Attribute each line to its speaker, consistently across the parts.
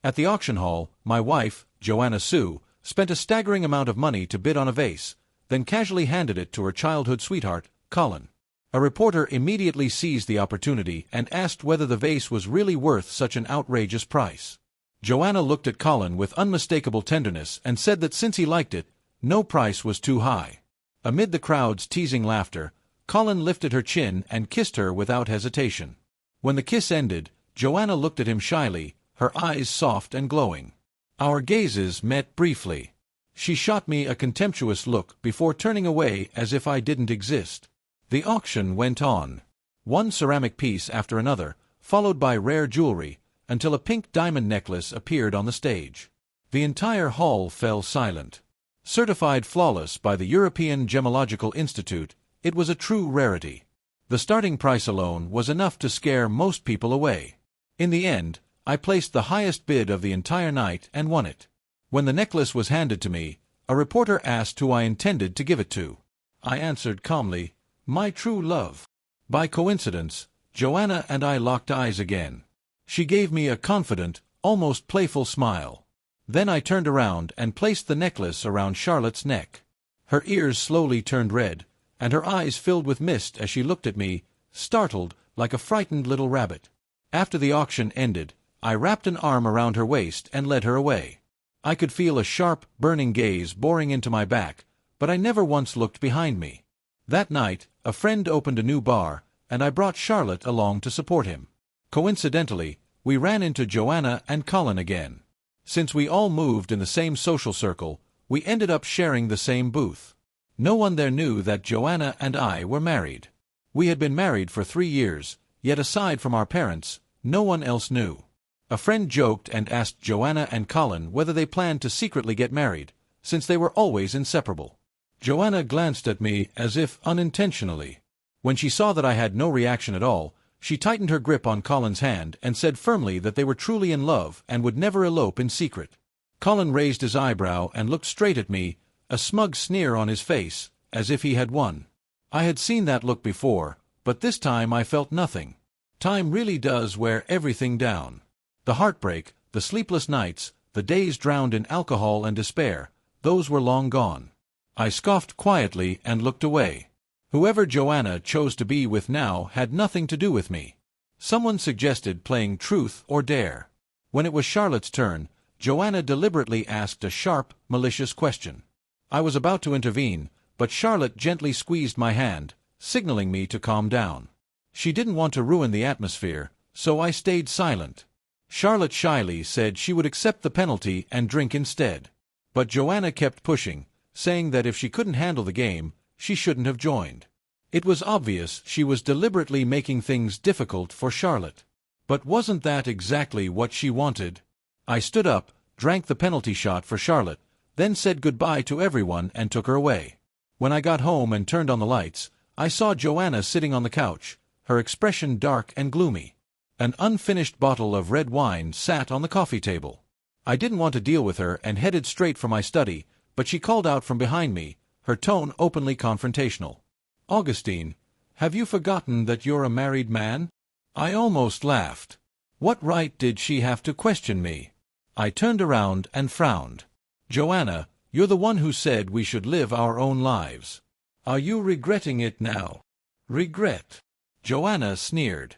Speaker 1: At the auction hall, my wife, Joanna Sue, spent a staggering amount of money to bid on a vase, then casually handed it to her childhood sweetheart, Colin. A reporter immediately seized the opportunity and asked whether the vase was really worth such an outrageous price. Joanna looked at Colin with unmistakable tenderness and said that since he liked it, no price was too high. Amid the crowd's teasing laughter, Colin lifted her chin and kissed her without hesitation. When the kiss ended, Joanna looked at him shyly, her eyes soft and glowing. Our gazes met briefly. She shot me a contemptuous look before turning away as if I didn't exist. The auction went on. One ceramic piece after another, followed by rare jewelry, until a pink diamond necklace appeared on the stage. The entire hall fell silent. Certified flawless by the European Gemological Institute, it was a true rarity. The starting price alone was enough to scare most people away. In the end, I placed the highest bid of the entire night and won it. When the necklace was handed to me, a reporter asked who I intended to give it to. I answered calmly, "My true love." By coincidence, Joanna and I locked eyes again. She gave me a confident, almost playful smile. Then I turned around and placed the necklace around Charlotte's neck. Her ears slowly turned red, and her eyes filled with mist as she looked at me, startled, like a frightened little rabbit. After the auction ended, I wrapped an arm around her waist and led her away. I could feel a sharp, burning gaze boring into my back, but I never once looked behind me. That night, a friend opened a new bar, and I brought Charlotte along to support him. Coincidentally, we ran into Joanna and Colin again. Since we all moved in the same social circle, we ended up sharing the same booth. No one there knew that Joanna and I were married. We had been married for 3 years, yet aside from our parents, no one else knew. A friend joked and asked Joanna and Colin whether they planned to secretly get married, since they were always inseparable. Joanna glanced at me as if unintentionally. When she saw that I had no reaction at all, she tightened her grip on Colin's hand and said firmly that they were truly in love and would never elope in secret. Colin raised his eyebrow and looked straight at me, a smug sneer on his face, as if he had won. I had seen that look before, but this time I felt nothing. Time really does wear everything down. The heartbreak, the sleepless nights, the days drowned in alcohol and despair, those were long gone. I scoffed quietly and looked away. Whoever Joanna chose to be with now had nothing to do with me. Someone suggested playing truth or dare. When it was Charlotte's turn, Joanna deliberately asked a sharp, malicious question. I was about to intervene, but Charlotte gently squeezed my hand, signaling me to calm down. She didn't want to ruin the atmosphere, so I stayed silent. Charlotte shyly said she would accept the penalty and drink instead. But Joanna kept pushing, saying that if she couldn't handle the game, she shouldn't have joined. It was obvious she was deliberately making things difficult for Charlotte. But wasn't that exactly what she wanted? I stood up, drank the penalty shot for Charlotte, then said goodbye to everyone and took her away. When I got home and turned on the lights, I saw Joanna sitting on the couch, her expression dark and gloomy. An unfinished bottle of red wine sat on the coffee table. I didn't want to deal with her and headed straight for my study, but she called out from behind me, her tone openly confrontational. "Augustine, have you forgotten that you're a married man?" I almost laughed. What right did she have to question me? I turned around and frowned. "Joanna, you're the one who said we should live our own lives. Are you regretting it now?" "Regret?" Joanna sneered.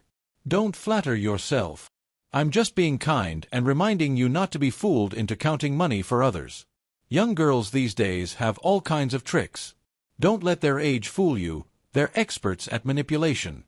Speaker 1: "Don't flatter yourself. I'm just being kind and reminding you not to be fooled into counting money for others. Young girls these days have all kinds of tricks. Don't let their age fool you, they're experts at manipulation."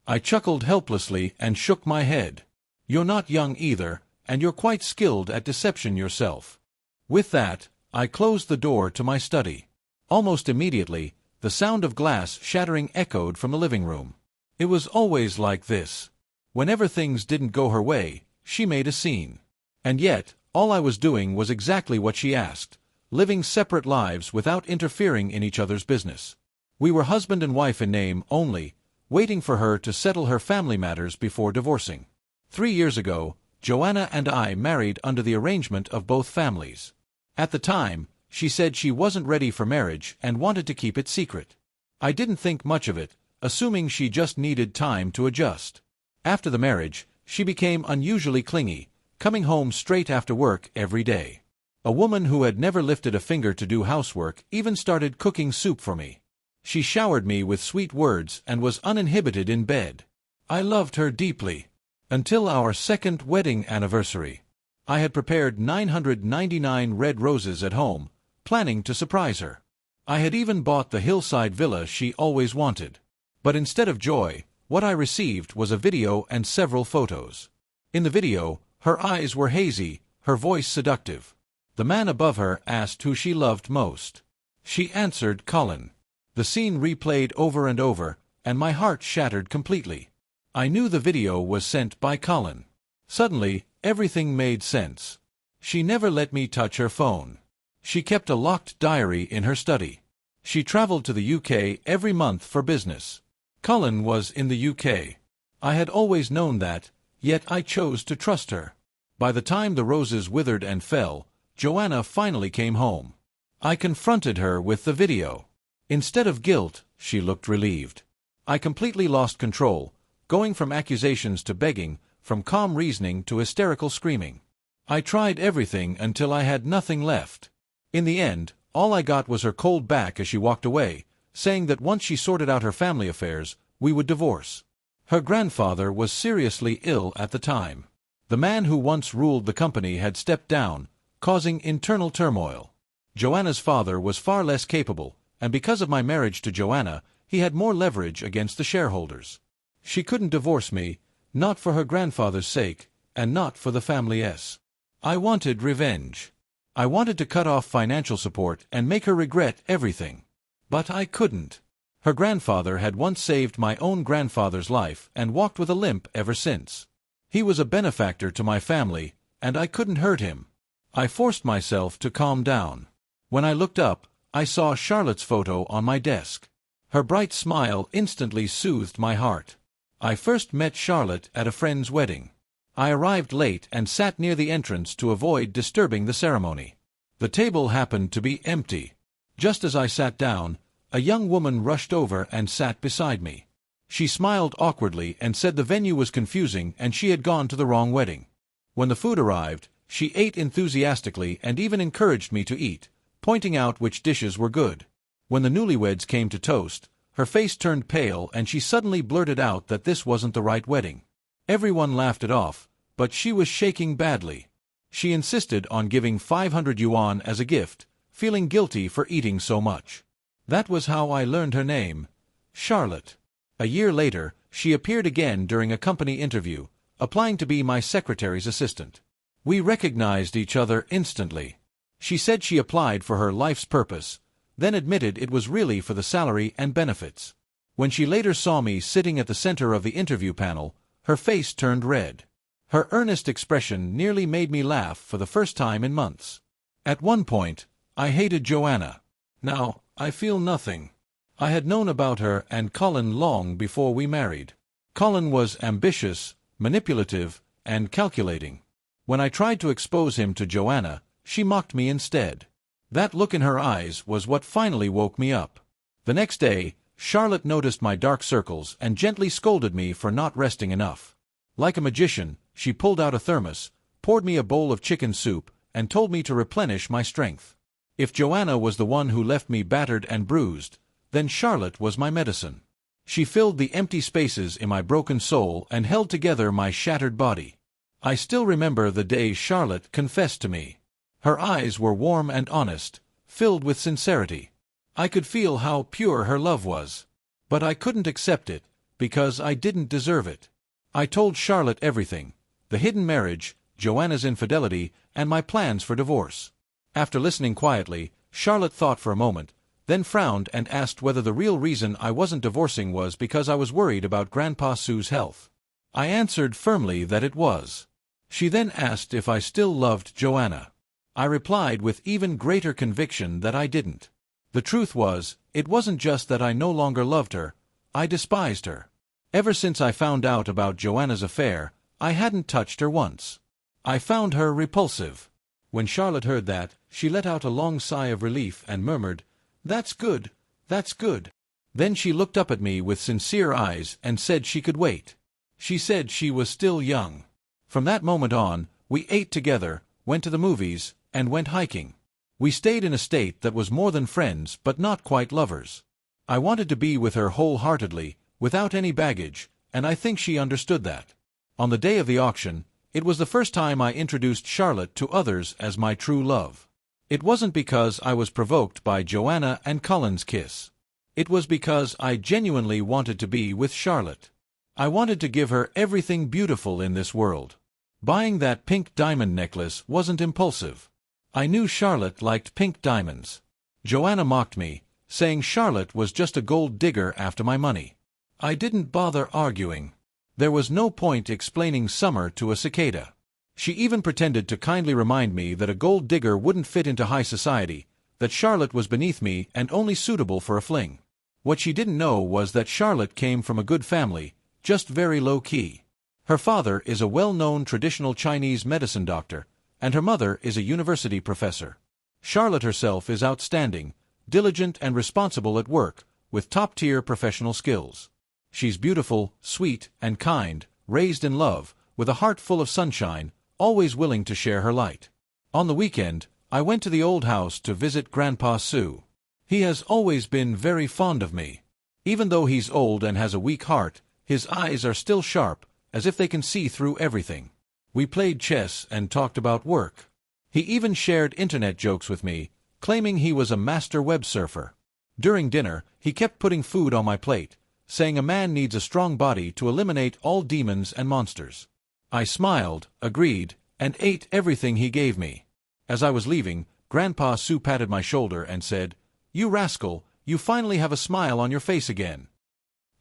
Speaker 1: I chuckled helplessly and shook my head. "You're not young either, and you're quite skilled at deception yourself." With that, I closed the door to my study. Almost immediately, the sound of glass shattering echoed from the living room. It was always like this. Whenever things didn't go her way, she made a scene. And yet, all I was doing was exactly what she asked, living separate lives without interfering in each other's business. We were husband and wife in name only, waiting for her to settle her family matters before divorcing. 3 years ago, Joanna and I married under the arrangement of both families. At the time, she said she wasn't ready for marriage and wanted to keep it secret. I didn't think much of it, assuming she just needed time to adjust. After the marriage, she became unusually clingy, coming home straight after work every day. A woman who had never lifted a finger to do housework even started cooking soup for me. She showered me with sweet words and was uninhibited in bed. I loved her deeply. Until our second wedding anniversary. I had prepared 999 red roses at home, planning to surprise her. I had even bought the hillside villa she always wanted. But instead of joy, what I received was a video and several photos. In the video, her eyes were hazy, her voice seductive. The man above her asked who she loved most. She answered Colin. The scene replayed over and over, and my heart shattered completely. I knew the video was sent by Colin. Suddenly, everything made sense. She never let me touch her phone. She kept a locked diary in her study. She traveled to the UK every month for business. Colin was in the UK. I had always known that, yet I chose to trust her. By the time the roses withered and fell, Joanna finally came home. I confronted her with the video. Instead of guilt, she looked relieved. I completely lost control, going from accusations to begging, from calm reasoning to hysterical screaming. I tried everything until I had nothing left. In the end, all I got was her cold back as she walked away, saying that once she sorted out her family affairs, we would divorce. Her grandfather was seriously ill at the time. The man who once ruled the company had stepped down, causing internal turmoil. Joanna's father was far less capable, and because of my marriage to Joanna, he had more leverage against the shareholders. She couldn't divorce me, not for her grandfather's sake, and not for the family's. I wanted revenge. I wanted to cut off financial support and make her regret everything. But I couldn't. Her grandfather had once saved my own grandfather's life and walked with a limp ever since. He was a benefactor to my family, and I couldn't hurt him. I forced myself to calm down. When I looked up, I saw Charlotte's photo on my desk. Her bright smile instantly soothed my heart. I first met Charlotte at a friend's wedding. I arrived late and sat near the entrance to avoid disturbing the ceremony. The table happened to be empty. Just as I sat down, a young woman rushed over and sat beside me. She smiled awkwardly and said the venue was confusing and she had gone to the wrong wedding. When the food arrived, she ate enthusiastically and even encouraged me to eat, pointing out which dishes were good. When the newlyweds came to toast, her face turned pale and she suddenly blurted out that this wasn't the right wedding. Everyone laughed it off, but she was shaking badly. She insisted on giving 500 yuan as a gift, feeling guilty for eating so much. That was how I learned her name, Charlotte. A year later, she appeared again during a company interview, applying to be my secretary's assistant. We recognized each other instantly. She said she applied for her life's purpose, then admitted it was really for the salary and benefits. When she later saw me sitting at the center of the interview panel, her face turned red. Her earnest expression nearly made me laugh for the first time in months. At one point, I hated Joanna. Now, I feel nothing. I had known about her and Colin long before we married. Colin was ambitious, manipulative, and calculating. When I tried to expose him to Joanna, she mocked me instead. That look in her eyes was what finally woke me up. The next day, Charlotte noticed my dark circles and gently scolded me for not resting enough. Like a magician, she pulled out a thermos, poured me a bowl of chicken soup, and told me to replenish my strength. If Joanna was the one who left me battered and bruised, then Charlotte was my medicine. She filled the empty spaces in my broken soul and held together my shattered body. I still remember the day Charlotte confessed to me. Her eyes were warm and honest, filled with sincerity. I could feel how pure her love was. But I couldn't accept it, because I didn't deserve it. I told Charlotte everything, the hidden marriage, Joanna's infidelity, and my plans for divorce. After listening quietly, Charlotte thought for a moment, then frowned and asked whether the real reason I wasn't divorcing was because I was worried about Grandpa Sue's health. I answered firmly that it was. She then asked if I still loved Joanna. I replied with even greater conviction that I didn't. The truth was, it wasn't just that I no longer loved her, I despised her. Ever since I found out about Joanna's affair, I hadn't touched her once. I found her repulsive. When Charlotte heard that, she let out a long sigh of relief and murmured, "That's good, that's good." Then she looked up at me with sincere eyes and said she could wait. She said she was still young. From that moment on, We ate together, went to the movies, and went hiking. We stayed in a state that was more than friends but not quite lovers. I wanted to be with her wholeheartedly, without any baggage, and I think she understood that. On the day of the auction, it was the first time I introduced Charlotte to others as my true love. It wasn't because I was provoked by Joanna and Colin's kiss. It was because I genuinely wanted to be with Charlotte. I wanted to give her everything beautiful in this world. Buying that pink diamond necklace wasn't impulsive. I knew Charlotte liked pink diamonds. Joanna mocked me, saying Charlotte was just a gold digger after my money. I didn't bother arguing. There was no point explaining summer to a cicada. She even pretended to kindly remind me that a gold digger wouldn't fit into high society, that Charlotte was beneath me and only suitable for a fling. What she didn't know was that Charlotte came from a good family, just very low-key. Her father is a well-known traditional Chinese medicine doctor, and her mother is a university professor. Charlotte herself is outstanding, diligent and responsible at work, with top-tier professional skills. She's beautiful, sweet, and kind, raised in love, with a heart full of sunshine, always willing to share her light. On the weekend, I went to the old house to visit Grandpa Sue. He has always been very fond of me. Even though he's old and has a weak heart, his eyes are still sharp, as if they can see through everything. We played chess and talked about work. He even shared internet jokes with me, claiming he was a master web surfer. During dinner, he kept putting food on my plate, saying a man needs a strong body to eliminate all demons and monsters. I smiled, agreed, and ate everything he gave me. As I was leaving, Grandpa Sue patted my shoulder and said, "You rascal, you finally have a smile on your face again."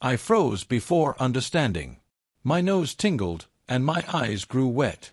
Speaker 1: I froze before understanding. My nose tingled, and my eyes grew wet.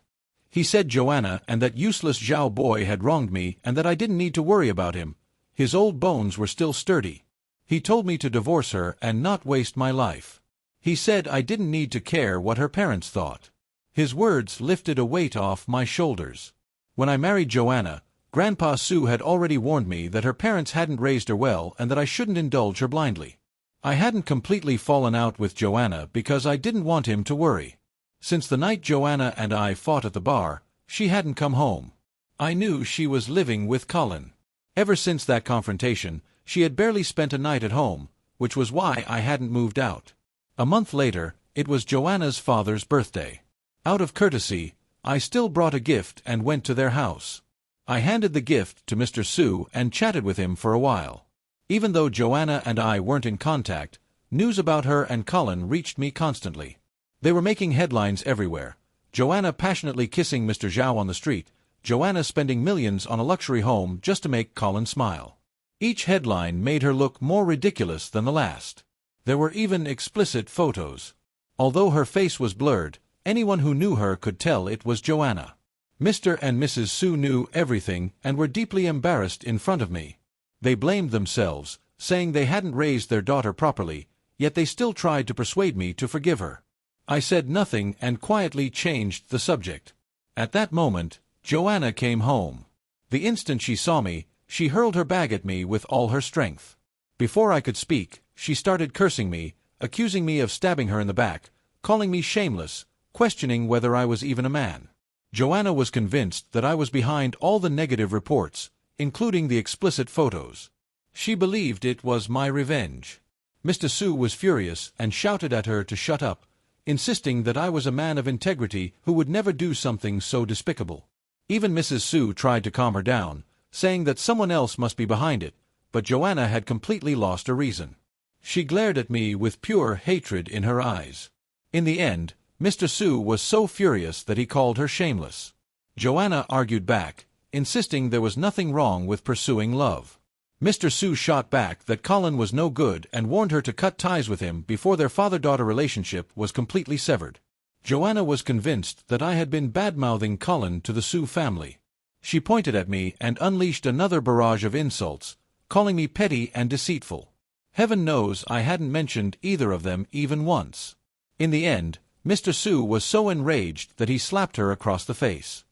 Speaker 1: He said Joanna and that useless Zhao boy had wronged me and that I didn't need to worry about him. His old bones were still sturdy. He told me to divorce her and not waste my life. He said I didn't need to care what her parents thought. His words lifted a weight off my shoulders. When I married Joanna, Grandpa Sue had already warned me that her parents hadn't raised her well and that I shouldn't indulge her blindly. I hadn't completely fallen out with Joanna because I didn't want him to worry. Since the night Joanna and I fought at the bar, she hadn't come home. I knew she was living with Colin. Ever since that confrontation, she had barely spent a night at home, which was why I hadn't moved out. A month later, it was Joanna's father's birthday. Out of courtesy, I still brought a gift and went to their house. I handed the gift to Mr. Sue and chatted with him for a while. Even though Joanna and I weren't in contact, news about her and Colin reached me constantly. They were making headlines everywhere. Joanna passionately kissing Mr. Zhao on the street, Joanna spending millions on a luxury home just to make Colin smile. Each headline made her look more ridiculous than the last. There were even explicit photos. Although her face was blurred, anyone who knew her could tell it was Joanna. Mr. and Mrs. Sue knew everything and were deeply embarrassed in front of me. They blamed themselves, saying they hadn't raised their daughter properly, yet they still tried to persuade me to forgive her. I said nothing and quietly changed the subject. At that moment, Joanna came home. The instant she saw me, she hurled her bag at me with all her strength. Before I could speak, she started cursing me, accusing me of stabbing her in the back, calling me shameless, questioning whether I was even a man. Joanna was convinced that I was behind all the negative reports, including the explicit photos. She believed it was my revenge. Mr. Sue was furious and shouted at her to shut up, insisting that I was a man of integrity who would never do something so despicable. Even Mrs. Sue tried to calm her down, saying that someone else must be behind it, but Joanna had completely lost her reason. She glared at me with pure hatred in her eyes. In the end, Mr. Sue was so furious that he called her shameless. Joanna argued back, insisting there was nothing wrong with pursuing love. Mr. Sue shot back that Colin was no good and warned her to cut ties with him before their father-daughter relationship was completely severed. Joanna was convinced that I had been bad-mouthing Colin to the Sue family. She pointed at me and unleashed another barrage of insults, calling me petty and deceitful. Heaven knows I hadn't mentioned either of them even once. In the end, Mr. Sue was so enraged that he slapped her across the face.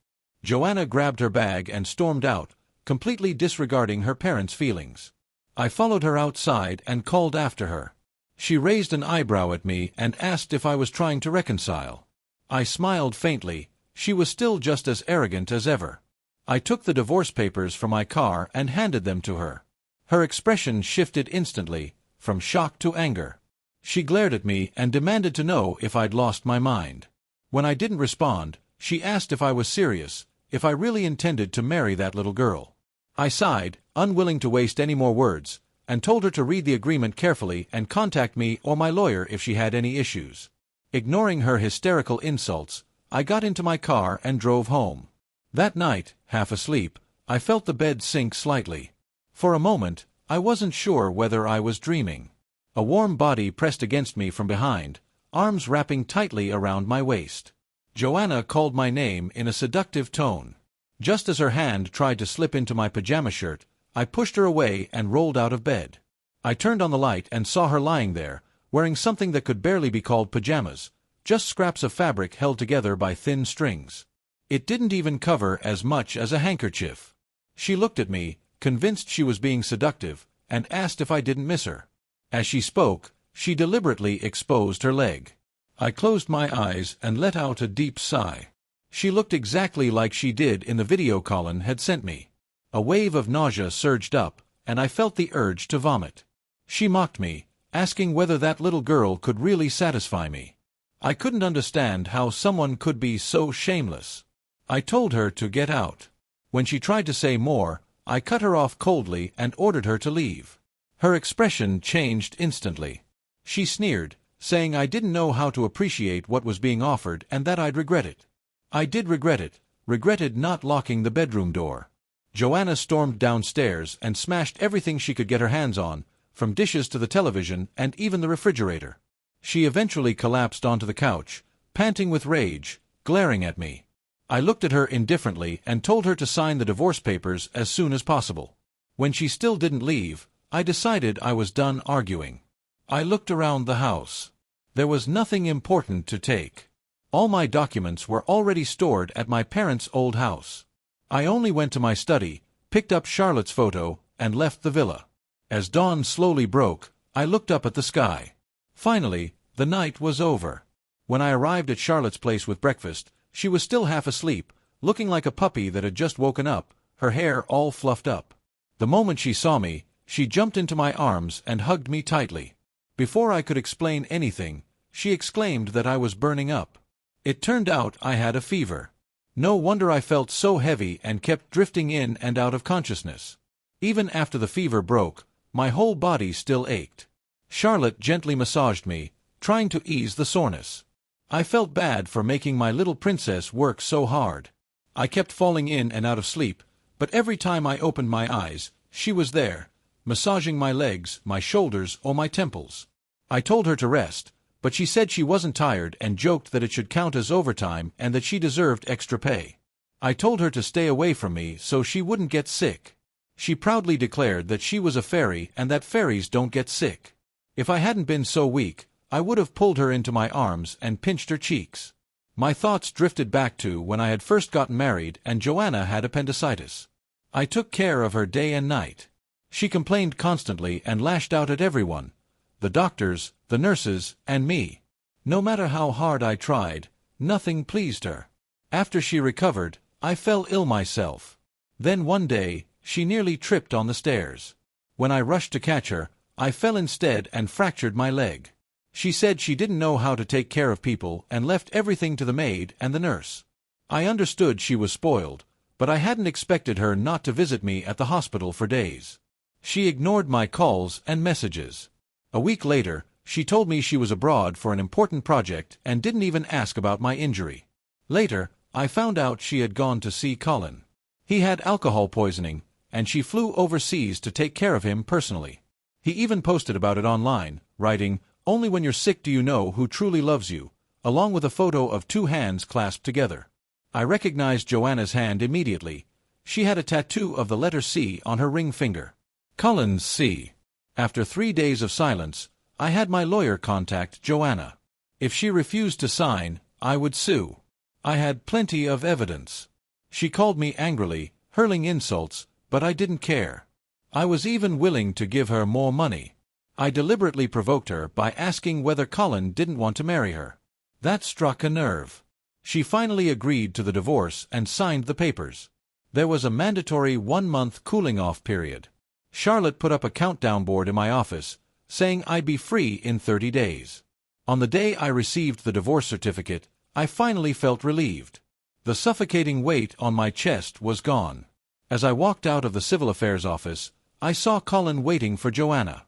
Speaker 1: Joanna grabbed her bag and stormed out, completely disregarding her parents' feelings. I followed her outside and called after her. She raised an eyebrow at me and asked if I was trying to reconcile. I smiled faintly, She was still just as arrogant as ever. I took the divorce papers from my car and handed them to her. Her expression shifted instantly, from shock to anger. She glared at me and demanded to know if I'd lost my mind. When I didn't respond, she asked if I was serious, if I really intended to marry that little girl. I sighed, unwilling to waste any more words, and told her to read the agreement carefully and contact me or my lawyer if she had any issues. Ignoring her hysterical insults, I got into my car and drove home. That night, half asleep, I felt the bed sink slightly. For a moment, I wasn't sure whether I was dreaming. A warm body pressed against me from behind, arms wrapping tightly around my waist. Joanna called my name in a seductive tone. Just as her hand tried to slip into my pajama shirt, I pushed her away and rolled out of bed. I turned on the light and saw her lying there, wearing something that could barely be called pajamas, just scraps of fabric held together by thin strings. It didn't even cover as much as a handkerchief. She looked at me, convinced she was being seductive, and asked if I didn't miss her. As she spoke, she deliberately exposed her leg. I closed my eyes and let out a deep sigh. She looked exactly like she did in the video Colin had sent me. A wave of nausea surged up, and I felt the urge to vomit. She mocked me, asking whether that little girl could really satisfy me. I couldn't understand how someone could be so shameless. I told her to get out. When she tried to say more, I cut her off coldly and ordered her to leave. Her expression changed instantly. She sneered, saying I didn't know how to appreciate what was being offered and that I'd regret it. I did regret it, regretted not locking the bedroom door. Joanna stormed downstairs and smashed everything she could get her hands on, from dishes to the television and even the refrigerator. She eventually collapsed onto the couch, panting with rage, glaring at me. I looked at her indifferently and told her to sign the divorce papers as soon as possible. When she still didn't leave, I decided I was done arguing. I looked around the house. There was nothing important to take. All my documents were already stored at my parents' old house. I only went to my study, picked up Charlotte's photo, and left the villa. As dawn slowly broke, I looked up at the sky. Finally, the night was over. When I arrived at Charlotte's place with breakfast, she was still half asleep, looking like a puppy that had just woken up, her hair all fluffed up. The moment she saw me, she jumped into my arms and hugged me tightly. Before I could explain anything, she exclaimed that I was burning up. It turned out I had a fever. No wonder I felt so heavy and kept drifting in and out of consciousness. Even after the fever broke, my whole body still ached. Charlotte gently massaged me, trying to ease the soreness. I felt bad for making my little princess work so hard. I kept falling in and out of sleep, but every time I opened my eyes, she was there, massaging my legs, my shoulders, or my temples. I told her to rest, but she said she wasn't tired and joked that it should count as overtime and that she deserved extra pay. I told her to stay away from me so she wouldn't get sick. She proudly declared that she was a fairy and that fairies don't get sick. If I hadn't been so weak, I would have pulled her into my arms and pinched her cheeks. My thoughts drifted back to when I had first gotten married and Joanna had appendicitis. I took care of her day and night. She complained constantly and lashed out at everyone, the doctors, the nurses, and me. No matter how hard I tried, nothing pleased her. After she recovered, I fell ill myself. Then one day, she nearly tripped on the stairs. When I rushed to catch her, I fell instead and fractured my leg. She said she didn't know how to take care of people and left everything to the maid and the nurse. I understood she was spoiled, but I hadn't expected her not to visit me at the hospital for days. She ignored my calls and messages. A week later, she told me she was abroad for an important project and didn't even ask about my injury. Later, I found out she had gone to see Colin. He had alcohol poisoning, and she flew overseas to take care of him personally. He even posted about it online, writing, "Only when you're sick do you know who truly loves you," along with a photo of 2 hands clasped together. I recognized Joanna's hand immediately. She had a tattoo of the letter C on her ring finger. Colin's C. After 3 days of silence, I had my lawyer contact Joanna. If she refused to sign, I would sue. I had plenty of evidence. She called me angrily, hurling insults, but I didn't care. I was even willing to give her more money. I deliberately provoked her by asking whether Colin didn't want to marry her. That struck a nerve. She finally agreed to the divorce and signed the papers. There was a mandatory 1-month cooling-off period. Charlotte put up a countdown board in my office, saying I'd be free in 30 days. On the day I received the divorce certificate, I finally felt relieved. The suffocating weight on my chest was gone. As I walked out of the Civil Affairs office, I saw Colin waiting for Joanna.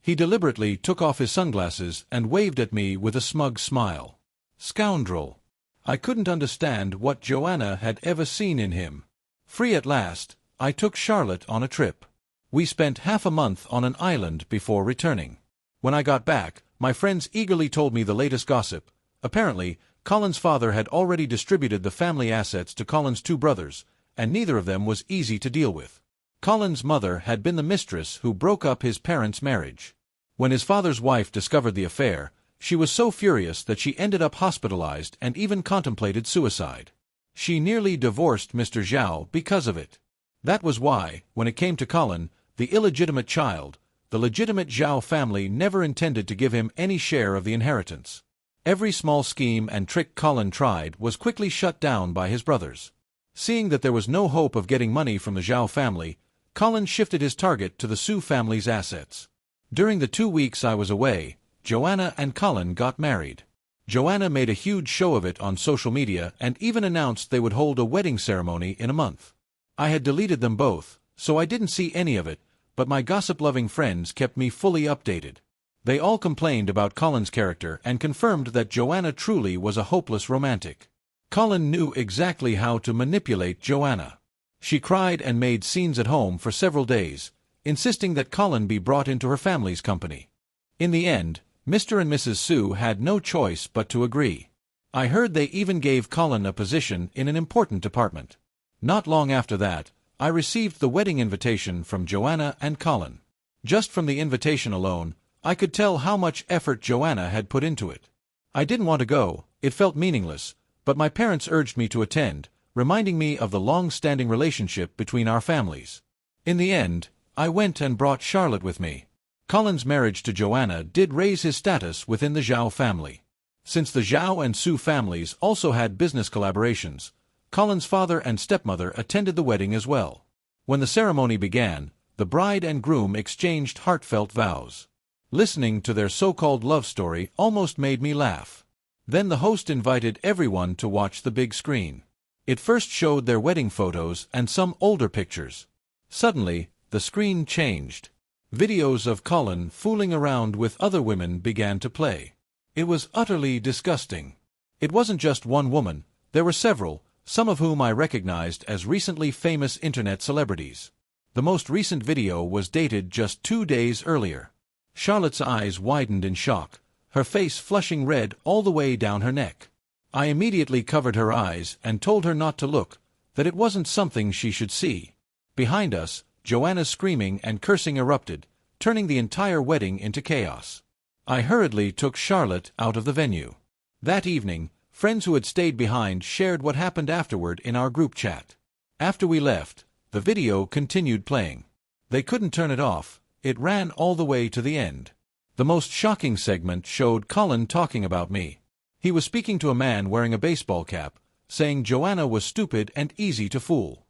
Speaker 1: He deliberately took off his sunglasses and waved at me with a smug smile. Scoundrel! I couldn't understand what Joanna had ever seen in him. Free at last, I took Charlotte on a trip. We spent half a month on an island before returning. When I got back, my friends eagerly told me the latest gossip. Apparently, Colin's father had already distributed the family assets to Colin's 2 brothers, and neither of them was easy to deal with. Colin's mother had been the mistress who broke up his parents' marriage. When his father's wife discovered the affair, she was so furious that she ended up hospitalized and even contemplated suicide. She nearly divorced Mr. Zhao because of it. That was why, when it came to Colin, the illegitimate child, the legitimate Zhao family never intended to give him any share of the inheritance. Every small scheme and trick Colin tried was quickly shut down by his brothers. Seeing that there was no hope of getting money from the Zhao family, Colin shifted his target to the Su family's assets. During the 2 weeks I was away, Joanna and Colin got married. Joanna made a huge show of it on social media and even announced they would hold a wedding ceremony in a month. I had deleted them both, so I didn't see any of it, but my gossip-loving friends kept me fully updated. They all complained about Colin's character and confirmed that Joanna truly was a hopeless romantic. Colin knew exactly how to manipulate Joanna. She cried and made scenes at home for several days, insisting that Colin be brought into her family's company. In the end, Mr. and Mrs. Su had no choice but to agree. I heard they even gave Colin a position in an important department. Not long after that, I received the wedding invitation from Joanna and Colin. Just from the invitation alone, I could tell how much effort Joanna had put into it. I didn't want to go, it felt meaningless, but my parents urged me to attend, reminding me of the long-standing relationship between our families. In the end, I went and brought Charlotte with me. Colin's marriage to Joanna did raise his status within the Zhao family. Since the Zhao and Su families also had business collaborations, Colin's father and stepmother attended the wedding as well. When the ceremony began, the bride and groom exchanged heartfelt vows. Listening to their so-called love story almost made me laugh. Then the host invited everyone to watch the big screen. It first showed their wedding photos and some older pictures. Suddenly, the screen changed. Videos of Colin fooling around with other women began to play. It was utterly disgusting. It wasn't just one woman, there were several, some of whom I recognized as recently famous internet celebrities. The most recent video was dated just 2 days earlier. Charlotte's eyes widened in shock, her face flushing red all the way down her neck. I immediately covered her eyes and told her not to look, that it wasn't something she should see. Behind us, Joanna's screaming and cursing erupted, turning the entire wedding into chaos. I hurriedly took Charlotte out of the venue. That evening, friends who had stayed behind shared what happened afterward in our group chat. After we left, the video continued playing. They couldn't turn it off. It ran all the way to the end. The most shocking segment showed Colin talking about me. He was speaking to a man wearing a baseball cap, saying Joanna was stupid and easy to fool.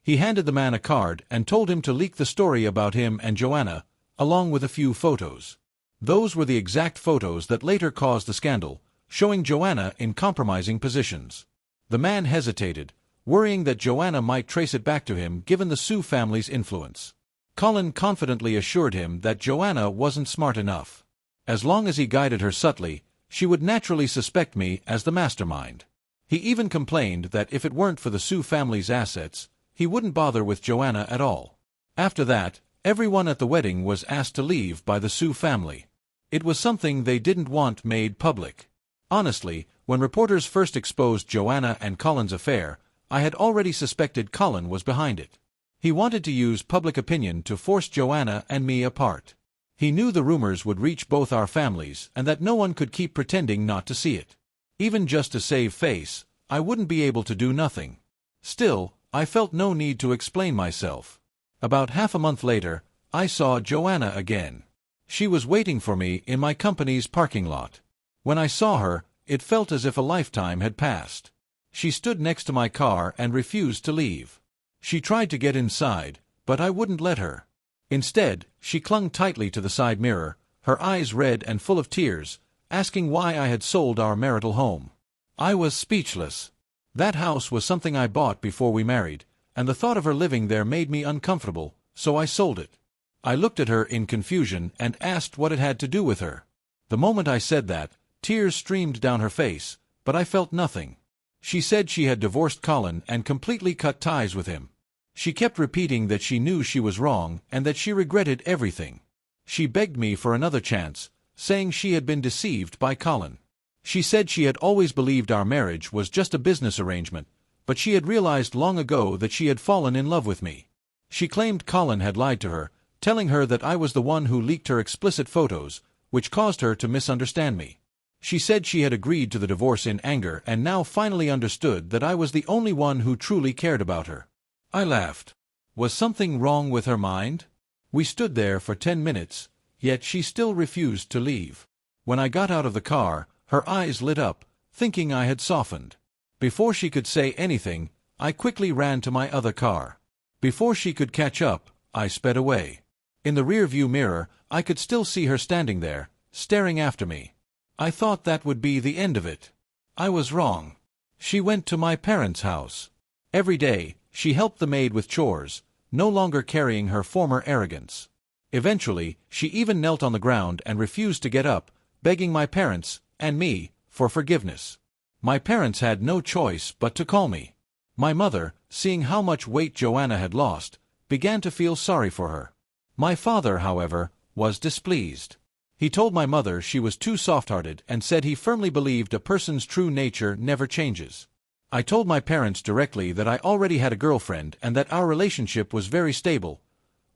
Speaker 1: He handed the man a card and told him to leak the story about him and Joanna, along with a few photos. Those were the exact photos that later caused the scandal, showing Joanna in compromising positions. The man hesitated, worrying that Joanna might trace it back to him given the Su family's influence. Colin confidently assured him that Joanna wasn't smart enough. As long as he guided her subtly, she would naturally suspect me as the mastermind. He even complained that if it weren't for the Su family's assets, he wouldn't bother with Joanna at all. After that, everyone at the wedding was asked to leave by the Su family. It was something they didn't want made public. Honestly, when reporters first exposed Joanna and Colin's affair, I had already suspected Colin was behind it. He wanted to use public opinion to force Joanna and me apart. He knew the rumors would reach both our families and that no one could keep pretending not to see it. Even just to save face, I wouldn't be able to do nothing. Still, I felt no need to explain myself. About half a month later, I saw Joanna again. She was waiting for me in my company's parking lot. When I saw her, It felt as if a lifetime had passed. She stood next to my car and refused to leave. She tried to get inside, but I wouldn't let her. Instead, she clung tightly to the side mirror, her eyes red and full of tears, asking why I had sold our marital home. I was speechless. That house was something I bought before we married, and the thought of her living there made me uncomfortable, so I sold it. I looked at her in confusion and asked what it had to do with her. The moment I said that, tears streamed down her face, but I felt nothing. She said she had divorced Colin and completely cut ties with him. She kept repeating that she knew she was wrong and that she regretted everything. She begged me for another chance, saying she had been deceived by Colin. She said she had always believed our marriage was just a business arrangement, but she had realized long ago that she had fallen in love with me. She claimed Colin had lied to her, telling her that I was the one who leaked her explicit photos, which caused her to misunderstand me. She said she had agreed to the divorce in anger and now finally understood that I was the only one who truly cared about her. I laughed. Was something wrong with her mind? We stood there for 10 minutes, yet she still refused to leave. When I got out of the car, her eyes lit up, thinking I had softened. Before she could say anything, I quickly ran to my other car. Before she could catch up, I sped away. In the rear-view mirror, I could still see her standing there, staring after me. I thought that would be the end of it. I was wrong. She went to my parents' house. Every day, she helped the maid with chores, no longer carrying her former arrogance. Eventually, she even knelt on the ground and refused to get up, begging my parents, and me, for forgiveness. My parents had no choice but to call me. My mother, seeing how much weight Joanna had lost, began to feel sorry for her. My father, however, was displeased. He told my mother she was too soft-hearted and said he firmly believed a person's true nature never changes. I told my parents directly that I already had a girlfriend and that our relationship was very stable.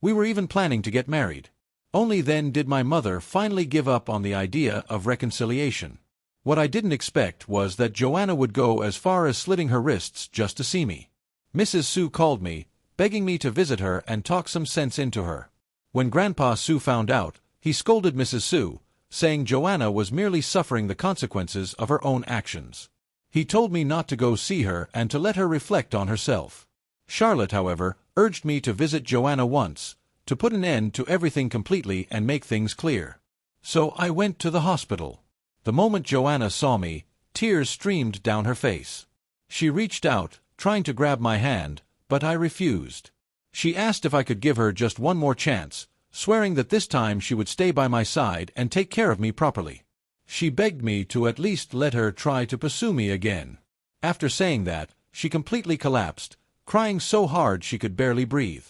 Speaker 1: We were even planning to get married. Only then did my mother finally give up on the idea of reconciliation. What I didn't expect was that Joanna would go as far as slitting her wrists just to see me. Mrs. Sue called me, begging me to visit her and talk some sense into her. When Grandpa Sue found out, he scolded Mrs. Sue, saying Joanna was merely suffering the consequences of her own actions. He told me not to go see her and to let her reflect on herself. Charlotte, however, urged me to visit Joanna once, to put an end to everything completely and make things clear. So I went to the hospital. The moment Joanna saw me, tears streamed down her face. She reached out, trying to grab my hand, but I refused. She asked if I could give her just one more chance, swearing that this time she would stay by my side and take care of me properly. She begged me to at least let her try to pursue me again. After saying that, she completely collapsed, crying so hard she could barely breathe.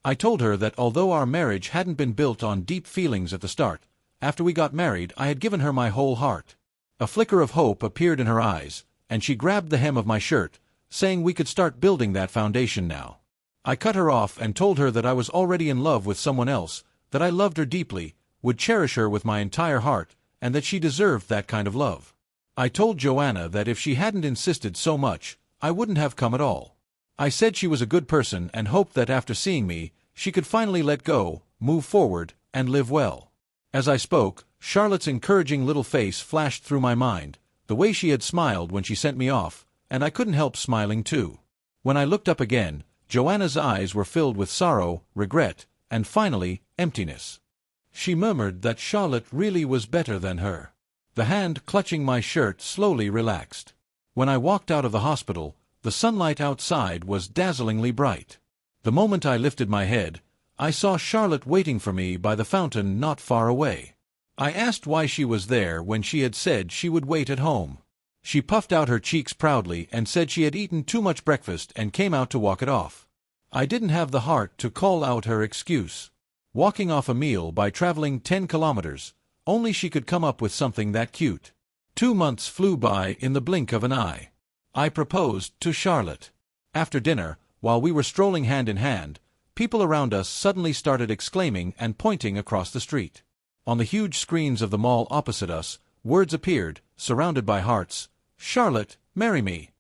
Speaker 1: I told her that although our marriage hadn't been built on deep feelings at the start, after we got married I had given her my whole heart. A flicker of hope appeared in her eyes, and she grabbed the hem of my shirt, saying we could start building that foundation now. I cut her off and told her that I was already in love with someone else, that I loved her deeply, would cherish her with my entire heart, and that she deserved that kind of love. I told Joanna that if she hadn't insisted so much, I wouldn't have come at all. I said she was a good person and hoped that after seeing me, she could finally let go, move forward, and live well. As I spoke, Charlotte's encouraging little face flashed through my mind, the way she had smiled when she sent me off, and I couldn't help smiling too. When I looked up again, Joanna's eyes were filled with sorrow, regret, and finally, emptiness. She murmured that Charlotte really was better than her. The hand clutching my shirt slowly relaxed. When I walked out of the hospital, the sunlight outside was dazzlingly bright. The moment I lifted my head, I saw Charlotte waiting for me by the fountain not far away. I asked why she was there when she had said she would wait at home. She puffed out her cheeks proudly and said she had eaten too much breakfast and came out to walk it off. I didn't have the heart to call out her excuse. Walking off a meal by traveling 10 kilometers, only she could come up with something that cute. 2 months flew by in the blink of an eye. I proposed to Charlotte. After dinner, while we were strolling hand in hand, people around us suddenly started exclaiming and pointing across the street. On the huge screens of the mall opposite us, words appeared, surrounded by hearts. "Charlotte, marry me."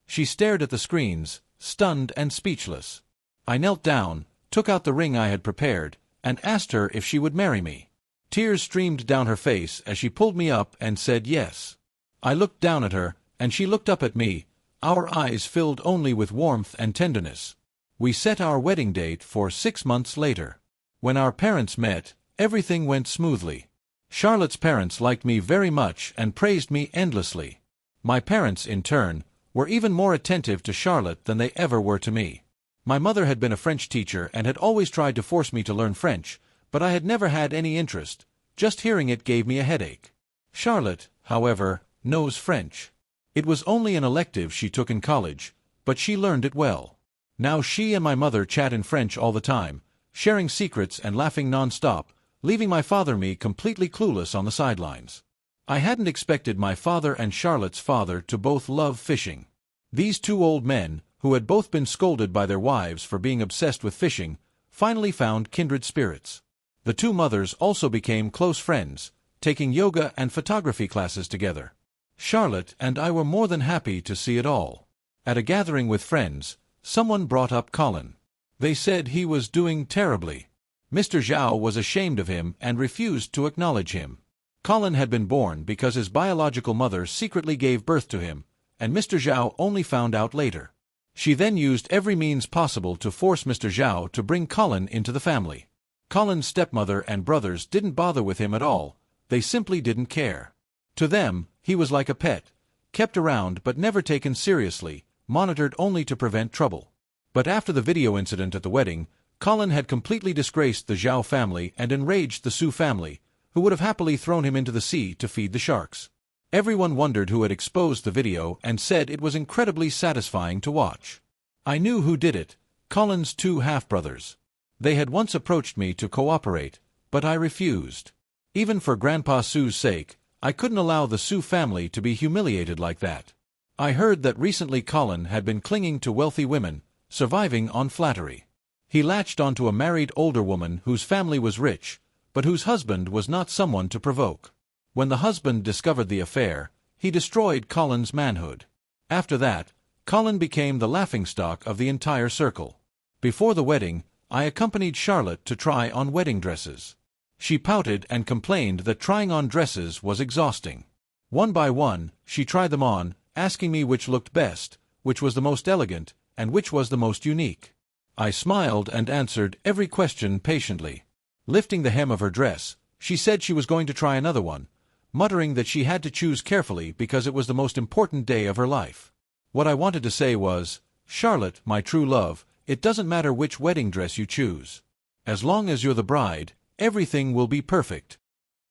Speaker 1: She stared at the screens, stunned and speechless. I knelt down, took out the ring I had prepared, and asked her if she would marry me. Tears streamed down her face as she pulled me up and said yes. I looked down at her, and she looked up at me, our eyes filled only with warmth and tenderness. We set our wedding date for 6 months later. When our parents met, everything went smoothly. Charlotte's parents liked me very much and praised me endlessly. My parents, in turn, were even more attentive to Charlotte than they ever were to me. My mother had been a French teacher and had always tried to force me to learn French, but I had never had any interest. Just hearing it gave me a headache. Charlotte, however, knows French. It was only an elective she took in college, but she learned it well. Now she and my mother chat in French all the time, sharing secrets and laughing non-stop, leaving my father and me completely clueless on the sidelines. I hadn't expected my father and Charlotte's father to both love fishing. These two old men, who had both been scolded by their wives for being obsessed with fishing, finally found kindred spirits. The two mothers also became close friends, taking yoga and photography classes together. Charlotte and I were more than happy to see it all. At a gathering with friends, someone brought up Colin. They said he was doing terribly. Mr. Zhao was ashamed of him and refused to acknowledge him. Colin had been born because his biological mother secretly gave birth to him, and Mr. Zhao only found out later. She then used every means possible to force Mr. Zhao to bring Colin into the family. Colin's stepmother and brothers didn't bother with him at all, they simply didn't care. To them, he was like a pet, kept around but never taken seriously, monitored only to prevent trouble. But after the video incident at the wedding, Colin had completely disgraced the Zhao family and enraged the Su family, who would have happily thrown him into the sea to feed the sharks. Everyone wondered who had exposed the video and said it was incredibly satisfying to watch. I knew who did it, Colin's two half-brothers. They had once approached me to cooperate, but I refused. Even for Grandpa Su's sake, I couldn't allow the Su family to be humiliated like that. I heard that recently Colin had been clinging to wealthy women, surviving on flattery. He latched onto a married older woman whose family was rich, but whose husband was not someone to provoke. When the husband discovered the affair, he destroyed Colin's manhood. After that, Colin became the laughingstock of the entire circle. Before the wedding, I accompanied Charlotte to try on wedding dresses. She pouted and complained that trying on dresses was exhausting. One by one, she tried them on, asking me which looked best, which was the most elegant, and which was the most unique. I smiled and answered every question patiently. Lifting the hem of her dress, she said she was going to try another one, muttering that she had to choose carefully because it was the most important day of her life. What I wanted to say was, Charlotte, my true love, it doesn't matter which wedding dress you choose. As long as you're the bride, everything will be perfect.